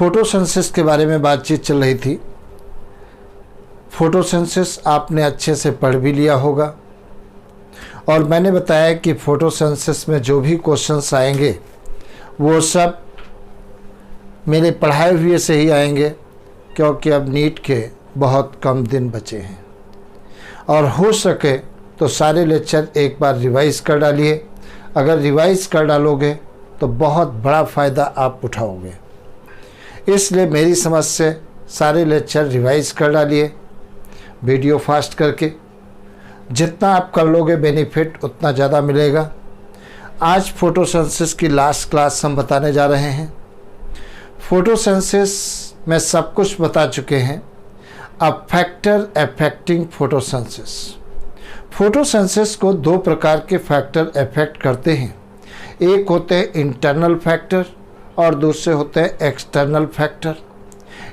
Photosynthesis के बारे में बातचीत चल रही थी। फोटोसिंथेसिस आपने अच्छे से पढ़ भी लिया होगा और मैंने बताया कि फोटोसिंथेसिस में जो भी क्वेश्चंस आएंगे वो सब मेरे पढ़ाए हुए से ही आएंगे, क्योंकि अब नीट के बहुत कम दिन बचे हैं और हो सके तो सारे लेक्चर एक बार रिवाइज़ कर डालिए। अगर रिवाइज़ कर डालोगे तो बहुत बड़ा फ़ायदा आप उठाओगे, इसलिए मेरी समझ से सारे लेक्चर रिवाइज़ कर डालिए वीडियो फास्ट करके। जितना आप कर लोगे बेनिफिट उतना ज़्यादा मिलेगा। आज फोटोसिंथेसिस की लास्ट क्लास हम बताने जा रहे हैं। फोटोसिंथेसिस में सब कुछ बता चुके हैं। अब फैक्टर अफेक्टिंग फोटोसिंथेसिस। फोटोसिंथेसिस को दो प्रकार के फैक्टर अफेक्ट करते हैं। एक होते हैं इंटरनल फैक्टर और दूसरे होते हैं एक्सटर्नल फैक्टर।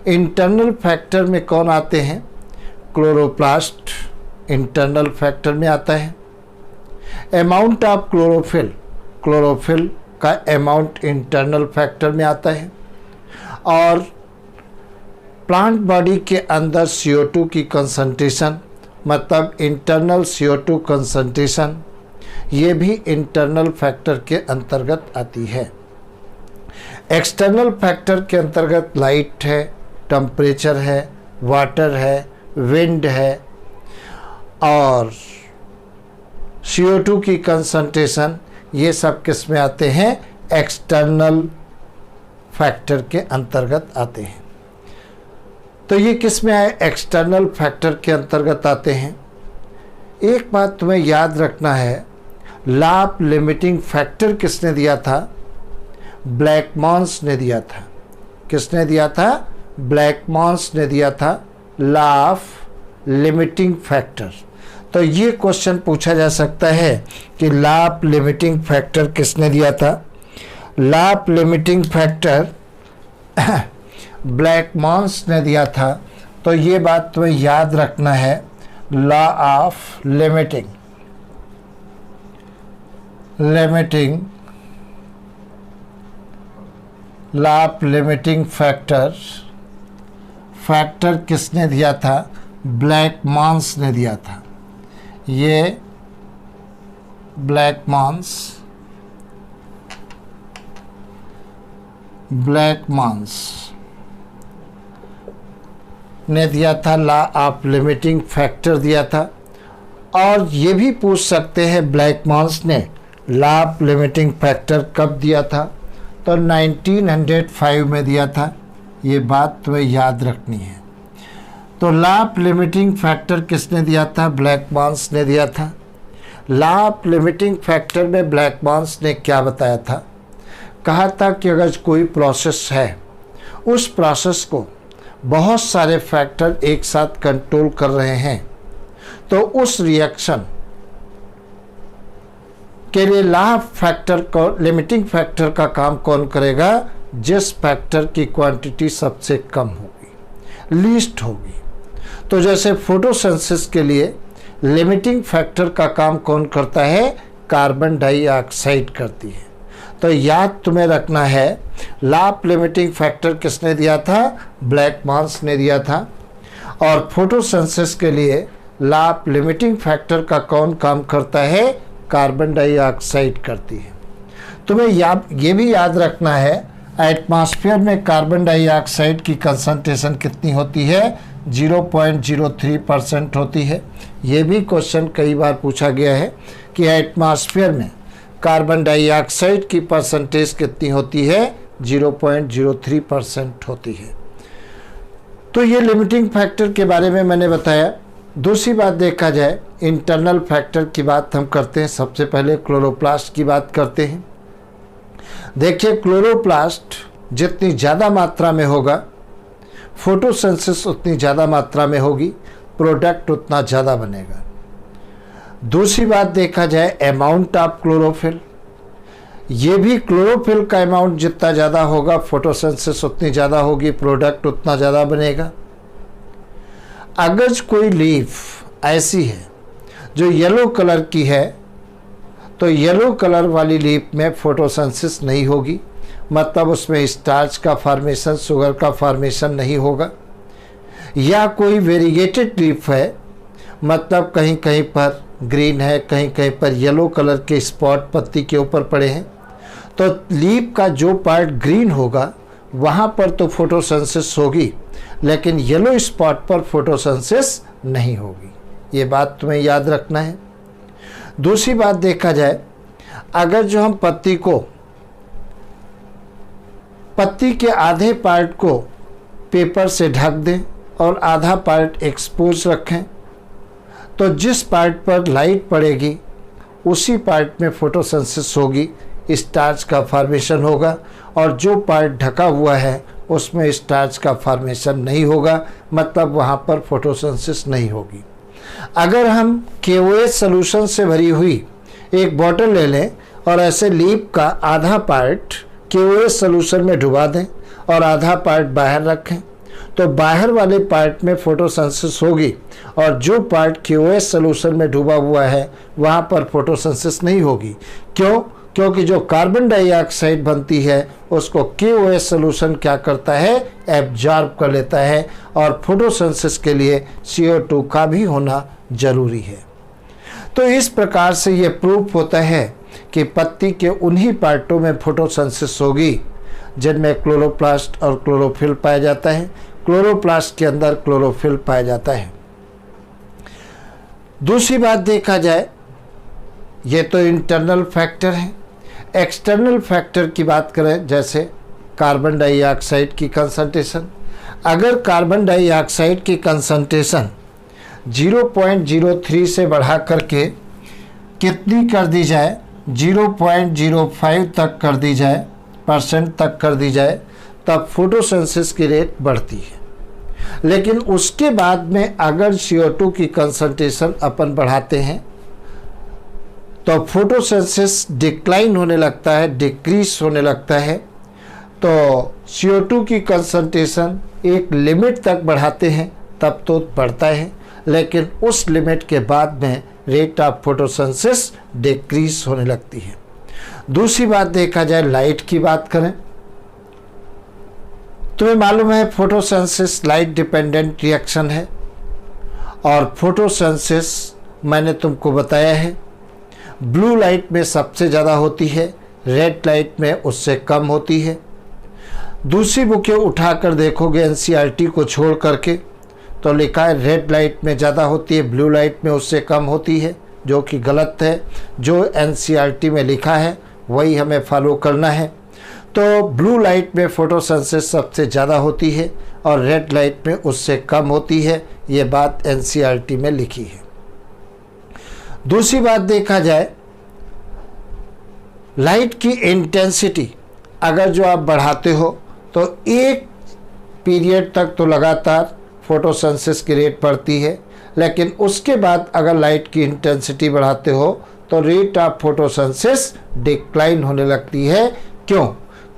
इंटरनल फैक्टर में कौन आते हैं? क्लोरोप्लास्ट इंटरनल फैक्टर में आता है। अमाउंट ऑफ क्लोरोफिल, क्लोरोफिल का अमाउंट इंटरनल फैक्टर में आता है। और प्लांट बॉडी के अंदर CO2 की कंसंट्रेशन, मतलब इंटरनल CO2 कंसंट्रेशन, ये भी इंटरनल फैक्टर के अंतर्गत आती है। एक्सटर्नल फैक्टर के अंतर्गत लाइट है, टेम्परेचर है, वाटर है, विंड है और CO2 की कंसंट्रेशन, ये सब किस में आते हैं? एक्सटर्नल फैक्टर के अंतर्गत आते हैं। तो ये किस में आए? एक्सटर्नल फैक्टर के अंतर्गत आते हैं। एक बात तुम्हें याद रखना है, लॉ ऑफ लिमिटिंग फैक्टर किसने दिया था? ब्लैकमॉन्स ने दिया था। किसने दिया था? ब्लैकमॉन्स ने दिया था लॉ ऑफ लिमिटिंग फैक्टर। तो ये क्वेश्चन पूछा जा सकता है कि लॉ ऑफ लिमिटिंग फैक्टर किसने दिया था? लॉ ऑफ लिमिटिंग फैक्टर ब्लैकमॉन्स ने दिया था। तो ये बात तुम्हें याद रखना है, law of limiting law of limiting factor किसने दिया था? ब्लैकमॉन्स ने दिया था। ये ब्लैकमॉन्स ने दिया था, लॉ ऑफ लिमिटिंग फैक्टर दिया था। और ये भी पूछ सकते हैं ब्लैकमॉन्स ने लॉ ऑफ लिमिटिंग फैक्टर कब दिया था? तो 1905 में दिया था। ये बात तुम्हें याद रखनी है। तो लॉ ऑफ लिमिटिंग फैक्टर किसने दिया था? ब्लैकमॉन्स ने दिया था। लॉ ऑफ लिमिटिंग फैक्टर में ब्लैकमॉन्स ने क्या बताया था? कहा था कि अगर कोई प्रोसेस है, उस प्रोसेस को बहुत सारे फैक्टर एक साथ कंट्रोल कर रहे हैं, तो उस रिएक्शन के लिए लॉ ऑफ फैक्टर को, लिमिटिंग फैक्टर का काम कौन करेगा? जिस फैक्टर की क्वांटिटी सबसे कम होगी, लीस्ट होगी। तो जैसे फोटोसिंथेसिस के लिए लिमिटिंग फैक्टर का काम कौन करता है? कार्बन डाइऑक्साइड करती है। तो याद तुम्हें रखना है, लॉ ऑफ लिमिटिंग फैक्टर किसने दिया था? ब्लैकमॉन्स ने दिया था। और फोटोसिंथेसिस के लिए लॉ ऑफ लिमिटिंग फैक्टर का कौन काम करता है? कार्बन डाइऑक्साइड करती है। तुम्हें ये भी याद रखना है, एटमॉस्फेयर में कार्बन डाइऑक्साइड की कंसंट्रेशन कितनी होती है? 0.03% होती है। ये भी क्वेश्चन कई बार पूछा गया है कि एटमॉस्फेयर में कार्बन डाइऑक्साइड की परसेंटेज कितनी होती है? 0.03% होती है। तो ये लिमिटिंग फैक्टर के बारे में मैंने बताया। दूसरी बात देखा जाए, इंटरनल फैक्टर की बात हम करते हैं। सबसे पहले क्लोरोप्लास्ट की बात करते हैं। देखिए, क्लोरोप्लास्ट जितनी ज़्यादा मात्रा में होगा, फोटोसिंथेसिस उतनी ज़्यादा मात्रा में होगी, प्रोडक्ट उतना ज़्यादा बनेगा। दूसरी बात देखा जाए, अमाउंट ऑफ क्लोरोफिल, ये भी क्लोरोफिल का अमाउंट जितना ज़्यादा होगा, फोटोसिंथेसिस उतनी ज़्यादा होगी, प्रोडक्ट उतना ज़्यादा बनेगा। अगर कोई लीफ ऐसी है जो येलो कलर की है, तो येलो कलर वाली लीफ में फोटोसिंथेसिस नहीं होगी, मतलब उसमें स्टार्च का फॉर्मेशन, शुगर का फॉर्मेशन नहीं होगा। या कोई वेरीगेटेड लीफ है, मतलब कहीं कहीं पर ग्रीन है, कहीं कहीं पर येलो कलर के स्पॉट पत्ती के ऊपर पड़े हैं, तो लीफ का जो पार्ट ग्रीन होगा वहाँ पर तो फोटोसिंथेसिस होगी, लेकिन येलो स्पॉट पर फोटोसिंथेसिस नहीं होगी। ये बात तुम्हें याद रखना है। दूसरी बात देखा जाए, अगर जो हम पत्ती के आधे पार्ट को पेपर से ढक दें और आधा पार्ट एक्सपोज रखें, तो जिस पार्ट पर लाइट पड़ेगी उसी पार्ट में फोटोसिंथेसिस होगी, स्टार्च का फॉर्मेशन होगा, और जो पार्ट ढका हुआ है उसमें स्टार्च का फॉर्मेशन नहीं होगा, मतलब वहाँ पर फोटोसिंथेसिस नहीं होगी। अगर हम KOH सॉल्यूशन से भरी हुई एक बोतल ले लें और ऐसे लीफ का आधा पार्ट KOH सॉल्यूशन में डुबा दें और आधा पार्ट बाहर रखें, तो बाहर वाले पार्ट में फोटोसिंथेसिस होगी, और जो पार्ट KOH सॉल्यूशन में डूबा हुआ है वहाँ पर फोटोसिंथेसिस नहीं होगी। क्यों? क्योंकि जो कार्बन डाइऑक्साइड बनती है उसको KOH सॉल्यूशन क्या करता है, एब्जॉर्ब कर लेता है, और फोटोसिंथेसिस के लिए CO2 का भी होना जरूरी है। तो इस प्रकार से ये प्रूफ होता है कि पत्ती के उन्हीं पार्टों में फोटोसिंथेसिस होगी जिनमें क्लोरोप्लास्ट और क्लोरोफिल पाया जाता है। क्लोरोप्लास्ट के अंदर क्लोरोफिल पाया जाता है। दूसरी बात देखा जाए, ये तो इंटरनल फैक्टर है। एक्सटर्नल फैक्टर की बात करें, जैसे कार्बन डाइऑक्साइड की कंसंट्रेशन। अगर कार्बन डाइऑक्साइड की कंसंट्रेशन 0.03 से बढ़ा करके कितनी कर दी जाए, 0.05 तक कर दी जाए, % तक कर दी जाए, तब फोटोसिंथेसिस की रेट बढ़ती है। लेकिन उसके बाद में अगर CO2 की कंसंट्रेशन अपन बढ़ाते हैं तो फोटोसिंथेसिस डिक्लाइन होने लगता है, डिक्रीज होने लगता है। तो CO2 की कंसंट्रेशन एक लिमिट तक बढ़ाते हैं तब तो बढ़ता है, लेकिन उस लिमिट के बाद में रेट ऑफ फोटोसिंथेसिस डिक्रीज होने लगती है। दूसरी बात देखा जाए, लाइट की बात करें, तुम्हें मालूम है फोटोसिंथेसिस लाइट डिपेंडेंट रिएक्शन है, और फोटोसिंथेसिस मैंने तुमको बताया है ब्लू लाइट में सबसे ज़्यादा होती है, रेड लाइट में उससे कम होती है। दूसरी बुकें उठाकर देखोगे NCERT को छोड़ करके तो लिखा है रेड लाइट में ज़्यादा होती है, ब्लू लाइट में उससे कम होती है, जो कि गलत है। जो NCERT में लिखा है वही हमें फॉलो करना है। तो ब्लू लाइट में फोटोसिंथेसिस सबसे ज़्यादा होती है और रेड लाइट में उससे कम होती है, ये बात NCERT में लिखी है। दूसरी बात देखा जाए, लाइट की इंटेंसिटी अगर जो आप बढ़ाते हो तो एक पीरियड तक तो लगातार फोटोसिंथेसिस की रेट बढ़ती है, लेकिन उसके बाद अगर लाइट की इंटेंसिटी बढ़ाते हो तो रेट ऑफ फोटोसिंथेसिस डिक्लाइन होने लगती है। क्यों?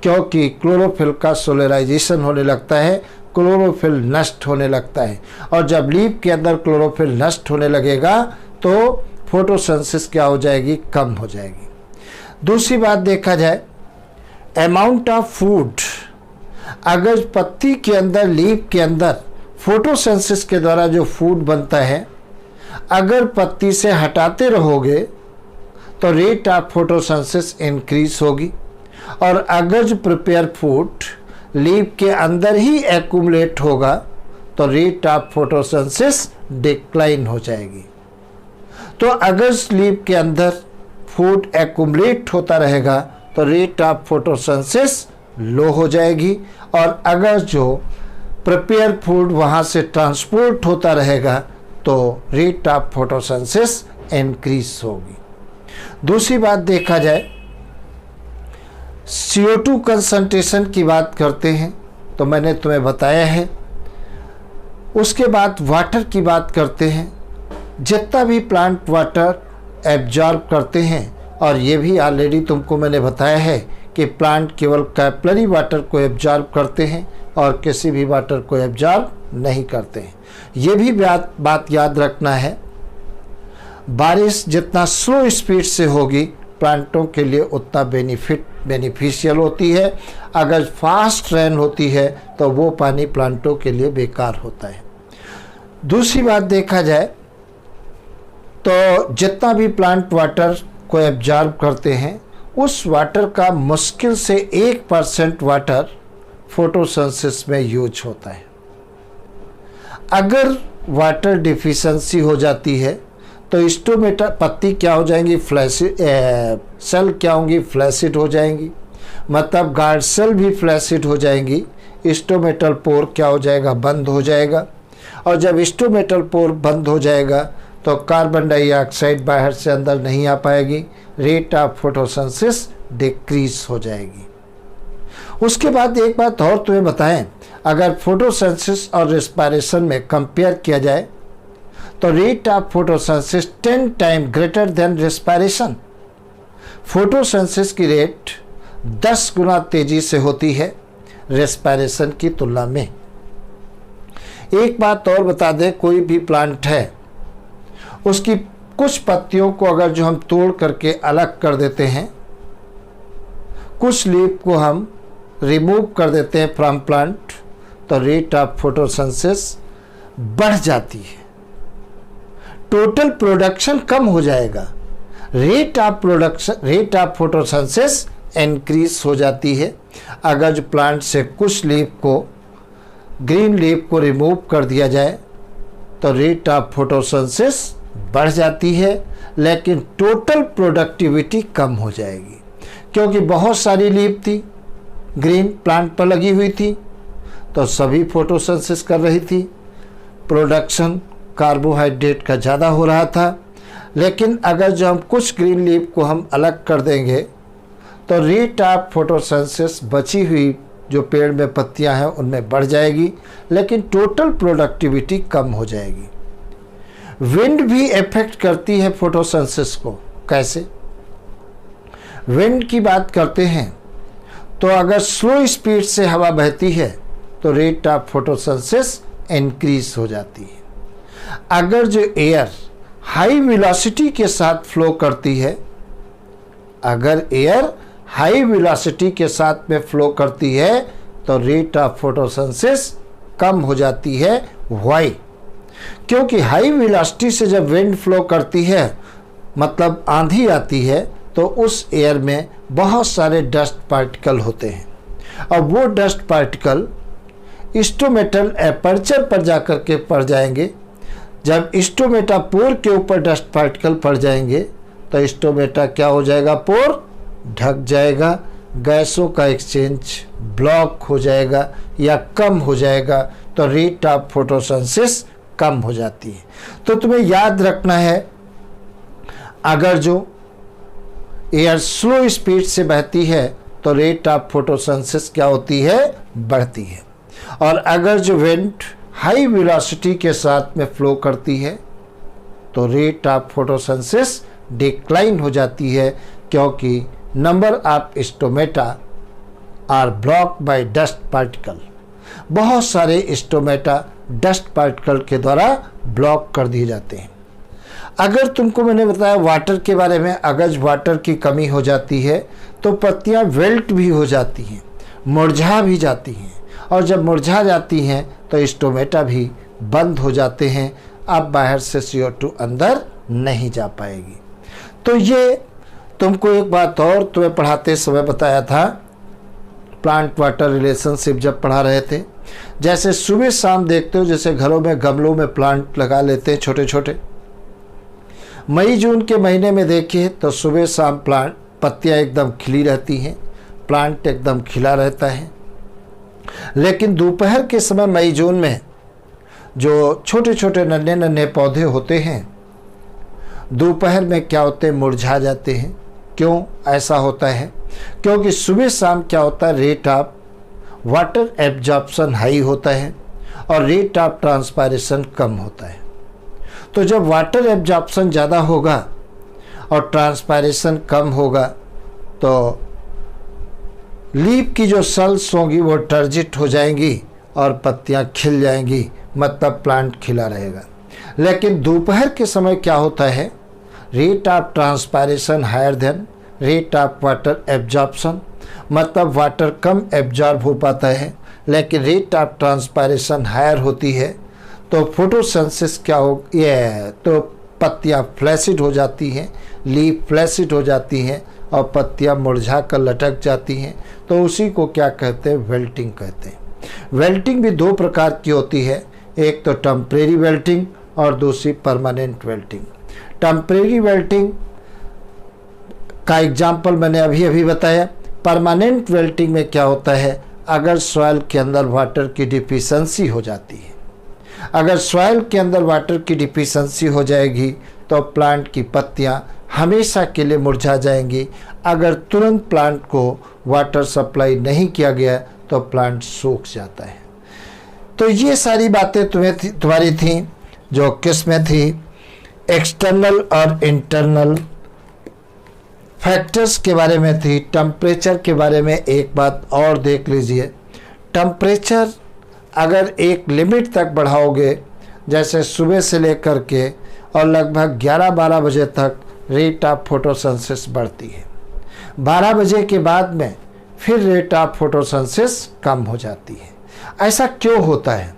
क्योंकि क्लोरोफिल का सोलराइजेशन होने लगता है, क्लोरोफिल नष्ट होने लगता है, और जब लीफ के अंदर क्लोरोफिल नष्ट होने लगेगा तो फोटोसिंथेसिस क्या हो जाएगी, कम हो जाएगी। दूसरी बात देखा जाए, अमाउंट ऑफ फूड, अगर पत्ती के अंदर, लीफ के अंदर फोटोसिंथेसिस के द्वारा जो फूड बनता है, अगर पत्ती से हटाते रहोगे तो रेट ऑफ फोटोसिंथेसिस इंक्रीज होगी, और अगर जो प्रिपेयर फूड लीफ के अंदर ही एक्यूमुलेट होगा तो रेट ऑफ फोटोसिंथेसिस डिक्लाइन हो जाएगी। तो अगर लीफ के अंदर फूड एक्यूमुलेट होता रहेगा तो रेट ऑफ फोटोसिंथेसिस लो हो जाएगी, और अगर जो प्रिपेयर फूड वहाँ से ट्रांसपोर्ट होता रहेगा तो रेट ऑफ फोटोसिंथेसिस इंक्रीज होगी। दूसरी बात देखा जाए, CO2 कंसंट्रेशन की बात करते हैं तो मैंने तुम्हें बताया है। उसके बाद वाटर की बात करते हैं, जितना भी प्लांट वाटर एब्जॉर्ब करते हैं, और ये भी ऑलरेडी तुमको मैंने बताया है कि प्लांट केवल कैपिलरी वाटर को एब्जॉर्ब करते हैं और किसी भी वाटर को एब्जॉर्ब नहीं करते हैं। ये भी बात याद रखना है, बारिश जितना स्लो स्पीड से होगी प्लांटों के लिए उतना बेनिफिशियल होती है। अगर फास्ट रेन होती है तो वो पानी प्लांटों के लिए बेकार होता है। दूसरी बात देखा जाए तो जितना भी प्लांट वाटर को एब्जॉर्ब करते हैं उस वाटर का मुश्किल से 1% वाटर फोटोसिंथेसिस में यूज होता है। अगर वाटर डिफिशिएंसी हो जाती है तो स्टोमेटा पत्ती क्या हो जाएंगी, सेल क्या होंगी, फ्लैसिड हो जाएंगी, मतलब गार्ड सेल भी फ्लैसिड हो जाएंगी। स्टोमेटल पोर क्या हो जाएगा, बंद हो जाएगा। और जब स्टोमेटल पोर बंद हो जाएगा तो कार्बन डाइऑक्साइड बाहर से अंदर नहीं आ पाएगी, रेट ऑफ फोटोसिंथेसिस डिक्रीज हो जाएगी। उसके बाद एक बात और तुम्हें बताएं, अगर फोटोसिंथेसिस और रेस्पिरेशन में कंपेयर किया जाए तो rate of photosynthesis 10 time greater than respiration. Photosynthesis की रेट 10 गुना तेजी से होती है रेस्पिरेशन की तुलना में। एक बात और बता दें, कोई भी प्लांट है उसकी कुछ पत्तियों को अगर जो हम तोड़ करके अलग कर देते हैं, कुछ लीफ को हम रिमूव कर देते हैं फ्रॉम प्लांट, तो रेट ऑफ फोटोसिंथेसिस बढ़ जाती है, टोटल प्रोडक्शन कम हो जाएगा, रेट ऑफ फोटोसिंथेसिस इंक्रीज हो जाती है। अगर जो प्लांट से कुछ लीफ को, ग्रीन लीफ को रिमूव कर दिया जाए तो रेट ऑफ फोटोसिंथेसिस बढ़ जाती है, लेकिन टोटल प्रोडक्टिविटी कम हो जाएगी, क्योंकि बहुत सारी लीफ थी ग्रीन प्लांट पर लगी हुई थी तो सभी फोटोसिंथेसिस कर रही थी, प्रोडक्शन कार्बोहाइड्रेट का ज़्यादा हो रहा था। लेकिन अगर जो हम कुछ ग्रीन लीफ को हम अलग कर देंगे तो रेट ऑफ फोटोसिंथेसिस बची हुई जो पेड़ में पत्तियां हैं उनमें बढ़ जाएगी, लेकिन टोटल प्रोडक्टिविटी कम हो जाएगी। विंड भी इफेक्ट करती है फोटोसिंथेसिस को। कैसे? विंड की बात करते हैं तो अगर स्लो स्पीड से हवा बहती है तो रेट ऑफ फोटोसिंथेसिस इंक्रीज हो जाती है। अगर जो एयर हाई वेलोसिटी के साथ फ्लो करती है, अगर एयर हाई वेलोसिटी के साथ में फ्लो करती है तो रेट ऑफ फोटोसिंथेसिस कम हो जाती है। व्हाई? क्योंकि हाई वेलोसिटी से जब विंड फ्लो करती है, मतलब आंधी आती है, तो उस एयर में बहुत सारे डस्ट पार्टिकल होते हैं और वो डस्ट पार्टिकल स्टोमेटल एपर्चर पर जाकर के पड़ जाएंगे। जब स्टोमेटा पोर के ऊपर डस्ट पार्टिकल पड़ जाएंगे तो स्टोमेटा क्या हो जाएगा, पोर ढक जाएगा, गैसों का एक्सचेंज ब्लॉक हो जाएगा या कम हो जाएगा, तो रेट ऑफ फोटोसिंथेसिस कम हो जाती है। तो तुम्हें याद रखना है, अगर जो एयर स्लो स्पीड से बहती है तो रेट ऑफ फोटोसिंथेसिस क्या होती है, बढ़ती है। और अगर जो विंड हाई वेलोसिटी के साथ में फ्लो करती है तो रेट ऑफ फोटोसिंथेसिस डिक्लाइन हो जाती है, क्योंकि number of stomata R block bye dust particle. बहुत सारे स्टोमेटा डस्ट पार्टिकल के द्वारा ब्लॉक कर दिए जाते हैं। अगर तुमको मैंने बताया वाटर के बारे में, अगर वाटर की कमी हो जाती है तो पत्तियां विल्ट भी हो जाती हैं, मुरझा भी जाती हैं, और जब मुरझा जाती हैं तो स्टोमेटा भी बंद हो जाते हैं। अब बाहर से CO2 अंदर नहीं जा पाएगी। तो ये तुमको एक बात और तुम्हें पढ़ाते समय बताया था, प्लांट वाटर रिलेशनशिप जब पढ़ा रहे थे। जैसे सुबह शाम देखते हो, जैसे घरों में गमलों में प्लांट लगा लेते हैं छोटे छोटे, मई जून के महीने में देखिए तो सुबह शाम प्लांट पत्तियां एकदम खिली रहती हैं, प्लांट एकदम खिला रहता है। लेकिन दोपहर के समय मई जून में जो छोटे छोटे नन्हे नन्हे पौधे होते हैं, दोपहर में क्या होते हैं, मुरझा जाते हैं। क्यों ऐसा होता है? क्योंकि सुबह शाम क्या होता है, rate of water absorption high होता है और रेट ऑफ ट्रांसपायरेशन कम होता है। तो जब वाटर एब्जॉर्प्शन ज़्यादा होगा और ट्रांसपायरेशन कम होगा तो लीफ की जो सेल्स होंगी वो टर्जिट हो जाएंगी और पत्तियां खिल जाएंगी, मतलब प्लांट खिला रहेगा। लेकिन दोपहर के समय क्या होता है, rate of transpiration higher than rate of water absorption, मतलब वाटर कम एब्जॉर्ब हो पाता है लेकिन रेट ऑफ ट्रांसपायरेशन हायर होती है। तो फोटोसिंथेसिस क्या हो, ये तो पत्तियाँ फ्लैसिड हो जाती हैं, लीफ फ्लैसिड हो जाती हैं और पत्तियाँ मुरझा कर लटक जाती हैं। तो उसी को क्या कहते हैं, वेल्टिंग कहते हैं। वेल्टिंग भी दो प्रकार की होती है, एक तो टेम्परेरी वेल्टिंग और दूसरी परमानेंट वेल्टिंग। टेम्परेरी वेल्टिंग का एग्जाम्पल मैंने अभी अभी बताया। परमानेंट वेल्टिंग में क्या होता है, अगर सॉइल के अंदर वाटर की डिफिशेंसी हो जाती है, अगर सॉइल के अंदर वाटर की डिफिशेंसी हो जाएगी तो प्लांट की पत्तियां हमेशा के लिए मुरझा जाएंगी। अगर तुरंत प्लांट को वाटर सप्लाई नहीं किया गया तो प्लांट सूख जाता है। तो ये सारी बातें तुम्हारी थी जो किस में थी, एक्सटर्नल और इंटरनल फैक्टर्स के बारे में थी। टेम्परेचर के बारे में एक बात और देख लीजिए, टेम्परेचर अगर एक लिमिट तक बढ़ाओगे, जैसे सुबह से लेकर के और लगभग 11-12 बजे तक रेट ऑफ फोटोसिंथेसिस बढ़ती है। 12 बजे के बाद में फिर रेट ऑफ फोटोसिंथेसिस कम हो जाती है। ऐसा क्यों होता है?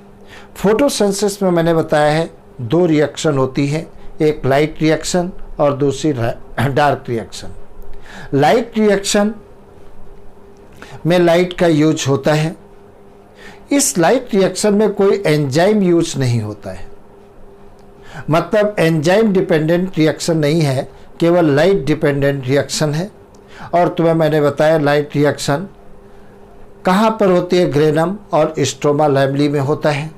फोटोसिंथेसिस में मैंने बताया है दो रिएक्शन होती है, एक लाइट रिएक्शन और दूसरी डार्क रिएक्शन। लाइट रिएक्शन में लाइट का यूज होता है। इस लाइट रिएक्शन में कोई एंजाइम यूज नहीं होता है, मतलब एंजाइम डिपेंडेंट रिएक्शन नहीं है, केवल लाइट डिपेंडेंट रिएक्शन है। और तुम्हें मैंने बताया लाइट रिएक्शन कहाँ पर होती है, ग्रेनम और स्ट्रोमा लैमेली में होता है।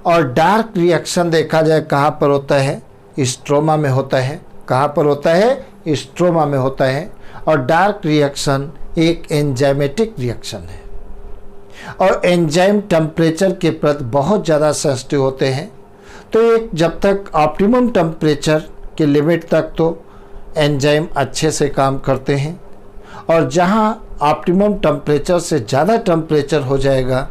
और डार्क रिएक्शन देखा जाए कहाँ पर होता है, स्ट्रोमा में होता है। कहाँ पर होता है, स्ट्रोमा में होता है। और डार्क रिएक्शन एक एंजाइमेटिक रिएक्शन है और एंजाइम टेम्परेचर के प्रति बहुत ज़्यादा सेंसिटिव होते हैं। तो एक जब तक ऑप्टिमम टेम्परेचर के लिमिट तक तो एंजाइम अच्छे से काम करते हैं, और जहाँ ऑप्टिमम टेम्परेचर से ज़्यादा टेम्परेचर हो जाएगा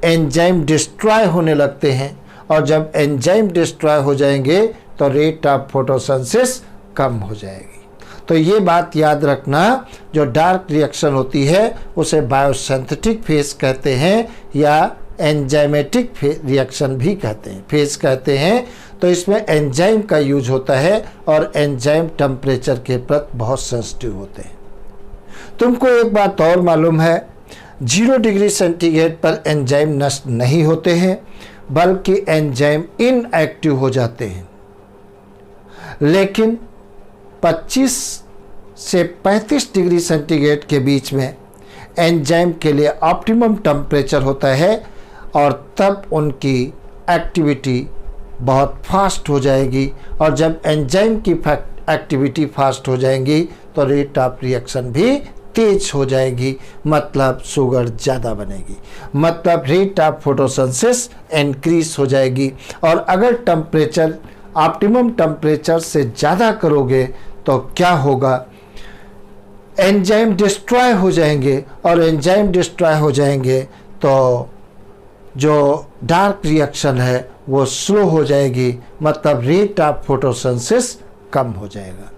एंजाइम डिस्ट्रॉय होने लगते हैं, और जब एंजाइम डिस्ट्रॉय हो जाएंगे तो रेट ऑफ फोटोसिंथेसिस कम हो जाएगी। तो ये बात याद रखना, जो डार्क रिएक्शन होती है उसे बायोसिंथेटिक फेज कहते हैं या एंजाइमेटिक रिएक्शन भी कहते हैं, फेज कहते हैं। तो इसमें एंजाइम का यूज होता है और एंजाइम टेम्परेचर के प्रति बहुत सेंसिटिव होते हैं। तुमको एक बात और मालूम है, 0 डिग्री सेंटीग्रेड पर एंजाइम नष्ट नहीं होते हैं, बल्कि एंजाइम इनएक्टिव हो जाते हैं। लेकिन 25 से 35 डिग्री सेंटीग्रेड के बीच में एंजाइम के लिए ऑप्टिमम टेम्परेचर होता है, और तब उनकी एक्टिविटी बहुत फास्ट हो जाएगी। और जब एंजाइम की एक्टिविटी फास्ट हो जाएंगी तो रेट ऑफ रिएक्शन भी तेज हो जाएगी, मतलब शुगर ज़्यादा बनेगी, मतलब रेट ऑफ फोटोसिंथेसिस इंक्रीज हो जाएगी। और अगर टेम्परेचर ऑप्टिमम टेम्परेचर से ज़्यादा करोगे तो क्या होगा, एंजाइम डिस्ट्रॉय हो जाएंगे, और एंजाइम डिस्ट्रॉय हो जाएंगे तो जो डार्क रिएक्शन है वो स्लो हो जाएगी, मतलब रेट ऑफ फोटोसिंथेसिस कम हो जाएगा।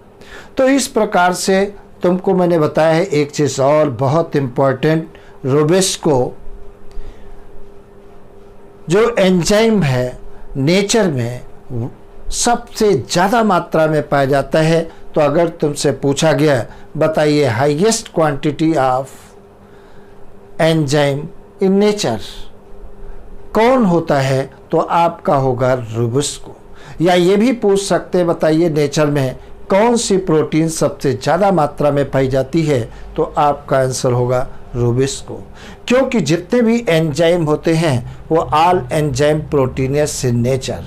तो इस प्रकार से तुमको मैंने बताया है एक चीज़ और बहुत इम्पोर्टेंट, रोबेस्को जो एंजाइम है नेचर में सबसे ज़्यादा मात्रा में पाया जाता है। तो अगर तुमसे पूछा गया बताइए highest quantity of enzyme in nature कौन होता है, तो आपका होगा रोबेस्को। या ये भी पूछ सकते बताइए नेचर में कौन सी प्रोटीन सबसे ज़्यादा मात्रा में पाई जाती है, तो आपका आंसर होगा रोबेस्को। क्योंकि जितने भी एंजाइम होते हैं वो all enzyme proteinous in nature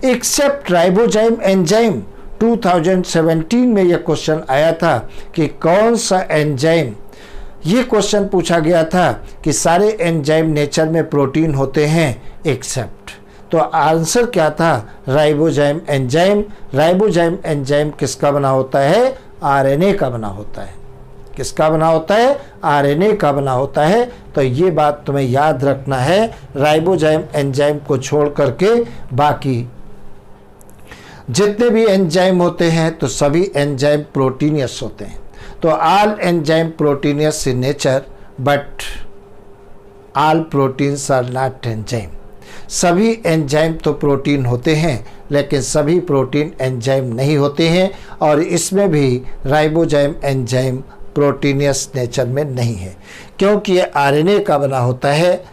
except ribozyme enzyme. 2017 में यह क्वेश्चन आया था कि कौन सा एंजाइम, ये क्वेश्चन पूछा गया था कि सारे एंजाइम नेचर में प्रोटीन होते हैं एक्सेप्ट, तो आंसर क्या था, राइबोजाइम एंजाइम। राइबोजाइम एंजाइम किसका बना होता है, आरएनए का बना होता है। किसका बना होता है, आरएनए का बना होता है। तो ये बात तुम्हें याद रखना है, राइबोजाइम एंजाइम को छोड़ करके बाकी जितने भी एंजाइम होते हैं तो सभी एंजाइम प्रोटीनियस होते हैं। तो all enzyme proteinous in nature but all proteins are not enzyme. सभी एंजाइम तो प्रोटीन होते हैं लेकिन सभी प्रोटीन एंजाइम नहीं होते हैं, और इसमें भी राइबोजाइम एंजाइम प्रोटीनियस नेचर में नहीं है क्योंकि ये आरएनए का बना होता है।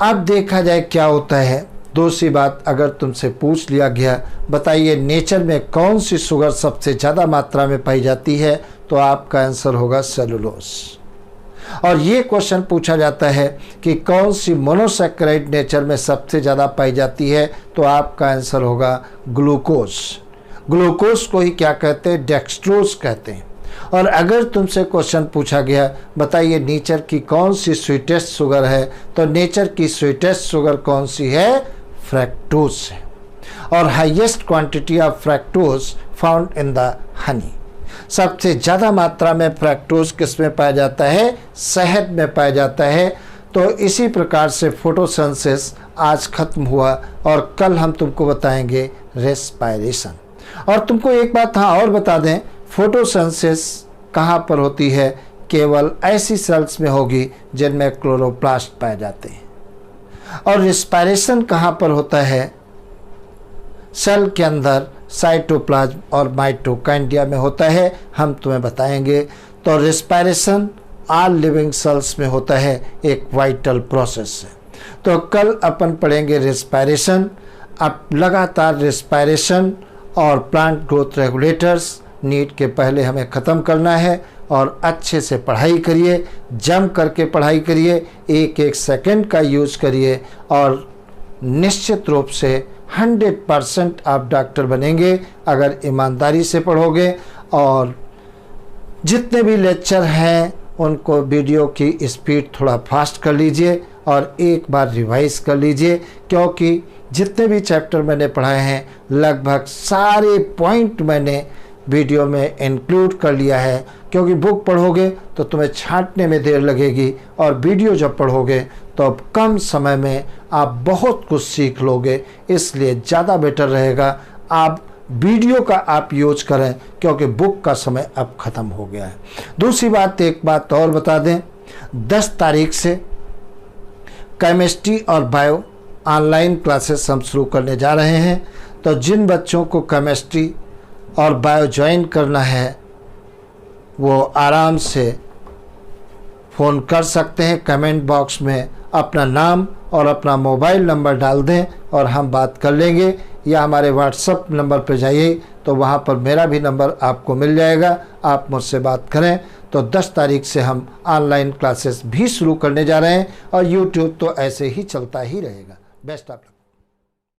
अब देखा जाए क्या होता है। दूसरी बात, अगर तुमसे पूछ लिया गया बताइए नेचर में कौन सी शुगर सबसे ज़्यादा मात्रा में पाई जाती है, तो आपका आंसर होगा सेलुलोज। और ये क्वेश्चन पूछा जाता है कि कौन सी मोनोसैकेराइड नेचर में सबसे ज़्यादा पाई जाती है, तो आपका आंसर होगा ग्लूकोज। ग्लूकोज को ही क्या कहते हैं, डेक्सट्रोज कहते हैं। और अगर तुमसे क्वेश्चन पूछा गया बताइए नेचर की कौन सी स्वीटेस्ट शुगर है, तो नेचर की स्वीटेस्ट शुगर कौन सी है, फ्रैक्टोज है। और highest quantity of fructose found in the honey. सबसे ज़्यादा मात्रा में फ्रैक्टोज किस में पाया जाता है, शहद में पाया जाता है। तो इसी प्रकार से फोटोसिंथेसिस आज खत्म हुआ और कल हम तुमको बताएंगे रेस्पिरेशन। और तुमको एक बात हाँ और बता दें, फोटोसिंथेसिस कहाँ पर होती है, केवल ऐसी सेल्स में होगी जिनमें क्लोरोप्लास्ट पाए जाते हैं। और रेस्पिरेशन कहाँ पर होता है, सेल के अंदर साइटोप्लाज्म और माइटोकॉन्ड्रिया में होता है, हम तुम्हें बताएंगे। तो रेस्पिरेशन ऑल लिविंग सेल्स में होता है, एक वाइटल प्रोसेस है। तो कल अपन पढ़ेंगे रेस्पिरेशन। अब लगातार रेस्पिरेशन और प्लांट ग्रोथ रेगुलेटर्स नीट के पहले हमें ख़त्म करना है, और अच्छे से पढ़ाई करिए, जम करके पढ़ाई करिए, एक एक सेकंड का यूज़ करिए, और निश्चित रूप से 100% आप डॉक्टर बनेंगे अगर ईमानदारी से पढ़ोगे। और जितने भी लेक्चर हैं उनको वीडियो की स्पीड थोड़ा फास्ट कर लीजिए और एक बार रिवाइज कर लीजिए, क्योंकि जितने भी चैप्टर मैंने पढ़ाए हैं लगभग सारे पॉइंट मैंने वीडियो में इंक्लूड कर लिया है। क्योंकि बुक पढ़ोगे तो तुम्हें छांटने में देर लगेगी, और वीडियो जब पढ़ोगे तो अब कम समय में आप बहुत कुछ सीख लोगे। इसलिए ज़्यादा बेटर रहेगा आप वीडियो का आप यूज करें, क्योंकि बुक का समय अब ख़त्म हो गया है। दूसरी बात, एक बात और बता दें, 10 तारीख से केमिस्ट्री और बायो ऑनलाइन क्लासेस हम शुरू करने जा रहे हैं। तो जिन बच्चों को केमिस्ट्री और बायो ज्वाइन करना है वो आराम से फ़ोन कर सकते हैं। कमेंट बॉक्स में अपना नाम और अपना मोबाइल नंबर डाल दें और हम बात कर लेंगे, या हमारे व्हाट्सएप नंबर पर जाइए तो वहाँ पर मेरा भी नंबर आपको मिल जाएगा, आप मुझसे बात करें। तो 10 तारीख से हम ऑनलाइन क्लासेस भी शुरू करने जा रहे हैं, और यूट्यूब तो ऐसे ही चलता ही रहेगा। Best of luck.